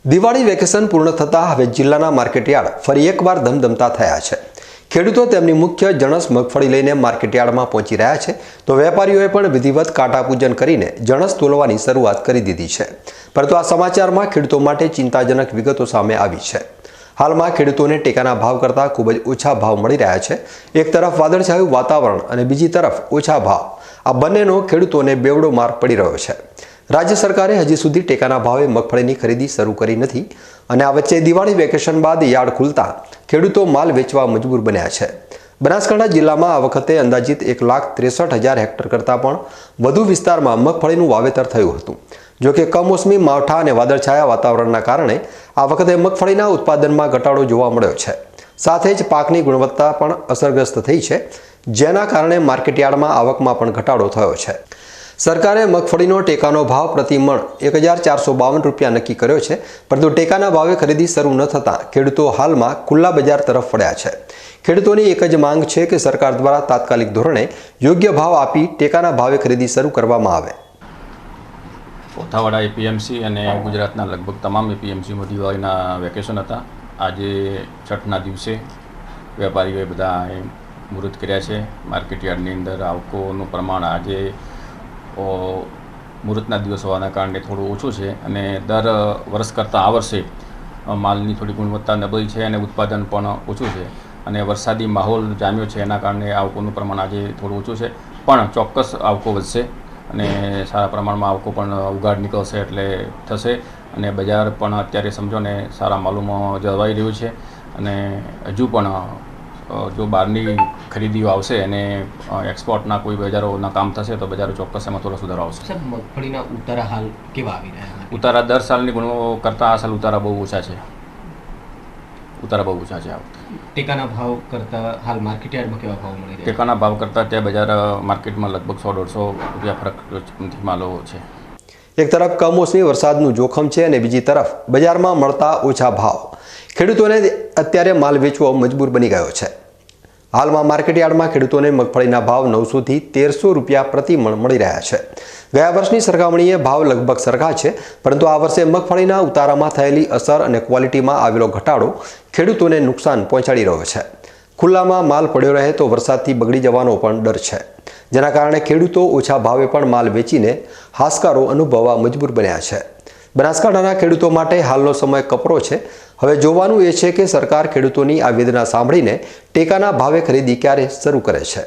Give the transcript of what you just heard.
Diwali vacation પૂર્ણ થતાં હવે જિલ્લાના માર્કેટયાર્ડ ફરી એકવાર ધમધમતા થયા છે। ખેડૂતો તેમની મુખ્ય જણસ મગફળી લઈને માર્કેટયાર્ડમાં પહોંચી રહ્યા છે, તો વેપારીઓએ પણ વિધિવત કાંટા પૂજન કરીને જણસ તોલવાની શરૂઆત કરી દીધી છે। પરંતુ આ સમાચારમાં ખેડૂતો માટે ચિંતાજનક વિગતો સામે આવી છે। હાલમાં ખેડૂતોને ટેકાના ભાવ કરતાં ખૂબ જ ઓછા ભાવ મળી રહ્યા છે। એક તરફ વાદળછાયું વાતાવરણ અને બીજી તરફ ઓછા ભાવ, આ બંનેનો ખેડૂતોને બેવડો માર પડી રહ્યો છે। રાજ્ય સરકારે હજી સુધી ટેકાના ભાવે મગફળીની ખરીદી શરૂ કરી નથી અને આ વચ્ચે દિવાળી વેકેશન બાદ યાર્ડ ખુલતા ખેડૂતો માલ વેચવા મજબૂર બન્યા છે। બનાસકાંઠા જિલ્લામાં આ વખતે અંદાજિત 1,63,000 હેક્ટર કરતાં પણ વધુ વિસ્તારમાં મગફળીનું વાવેતર થયું હતું। જો કે કમોસમી માવઠા અને વાદળછાયા વાતાવરણના કારણે આ વખતે મગફળીના ઉત્પાદનમાં ઘટાડો જોવા મળ્યો છે। સાથે જ પાકની ગુણવત્તા પણ અસરગ્રસ્ત થઈ છે, જેના કારણે માર્કેટયાર્ડમાં આવકમાં પણ ઘટાડો થયો છે। સરકારે મગફળીનો ટેકાનો ભાવ પ્રતિ મણ 1,452 રૂપિયા નક્કી કર્યો છે, પરંતુ ટેકાના ભાવે ખરીદી શરૂ ન થતાં ખેડૂતો હાલમાં ખુલ્લા બજાર તરફ વળ્યા છે। ખેડૂતોની એક જ માંગ છે કે સરકાર દ્વારા તાત્કાલિક ધોરણે યોગ્ય ભાવ આપી ટેકાના ભાવે ખરીદી શરૂ કરવામાં આવે। કોથાવાડા એપીએમસી અને ગુજરાતના લગભગ તમામ એપીએમસીમાં દિવાળીના વેકેશન હતા। આજે છઠના દિવસે વેપારીઓએ બધા મુહૂર્ત કર્યા છે। માર્કેટયાર્ડની અંદર આવકોનું પ્રમાણ આજે મુહૂર્તના દિવસ હોવાના કારણે થોડું ઓછું છે અને દર વર્ષ કરતાં આ વર્ષે માલની થોડી ગુણવત્તા નબળી છે અને ઉત્પાદન પણ ઓછું છે અને વરસાદી માહોલ જામ્યો છે, એના કારણે આવકોનું પ્રમાણ આજે થોડું ઓછું છે, પણ ચોક્કસ આવકો વધશે અને સારા પ્રમાણમાં આવકો પણ ઉગાડ નીકળશે એટલે થશે અને બજાર પણ અત્યારે સમજો ને સારા માલોમાં જળવાઈ રહ્યું છે અને હજુ પણ જો બહારની ખરીદીઓ આવશે અને એક્સપોર્ટના કોઈ બજારોના કામ થશે તો બજારો ચોક્કસ એમાં થોડો સુધારો આવશે। સાહેબ, મગફળીના ઉતારા હાલ કેવા આવી રહ્યા છે? ઉતારા દર સાલની ગુણો કરતાં આ સાલ ઉતારા બહુ ઓછા છે। ઉતારા બહુ ઓછા છે આ વખતે। ટેકાના ભાવ કરતાં હાલ માર્કેટયાર્ડમાં કેવા ભાવ મળી રહ્યા? ટેકાના ભાવ કરતાં ત્યાં બજાર માર્કેટમાં લગભગ 100-150 રૂપિયા ફરકથી માલો છે। એક તરફ કમોસમી વરસાદનું જોખમ છે અને બીજી તરફ બજારમાં મળતા ઓછા ભાવ ખેડૂતોને અત્યારે માલ વેચવો મજબૂર બની ગયો છે। હાલમાં માર્કેટયાર્ડમાં ખેડૂતોને મગફળીના ભાવ 900 થી 1,300 રૂપિયા પ્રતિ મણ મળી રહ્યા છે। ગયા વર્ષની સરખામણીએ ભાવ લગભગ સરખા છે, પરંતુ આ વર્ષે મગફળીના ઉતારામાં થયેલી અસર અને ક્વોલિટીમાં આવેલો ઘટાડો ખેડૂતોને નુકસાન પહોંચાડી રહ્યો છે। ખુલ્લામાં માલ પડ્યો રહે તો વરસાદથી બગડી જવાનો પણ ડર છે, જેના કારણે ખેડૂતો ઓછા ભાવે પણ માલ વેચીને હાશકારો અનુભવવા મજબૂર બન્યા છે। બનાસકાંઠાના ખેડૂતો માટે હાલનો સમય કપરો છે। હવે જોવાનું એ છે કે સરકાર ખેડૂતોની આ વેદના સાંભળીને ટેકાના ભાવે ખરીદી ક્યારે શરૂ કરે છે।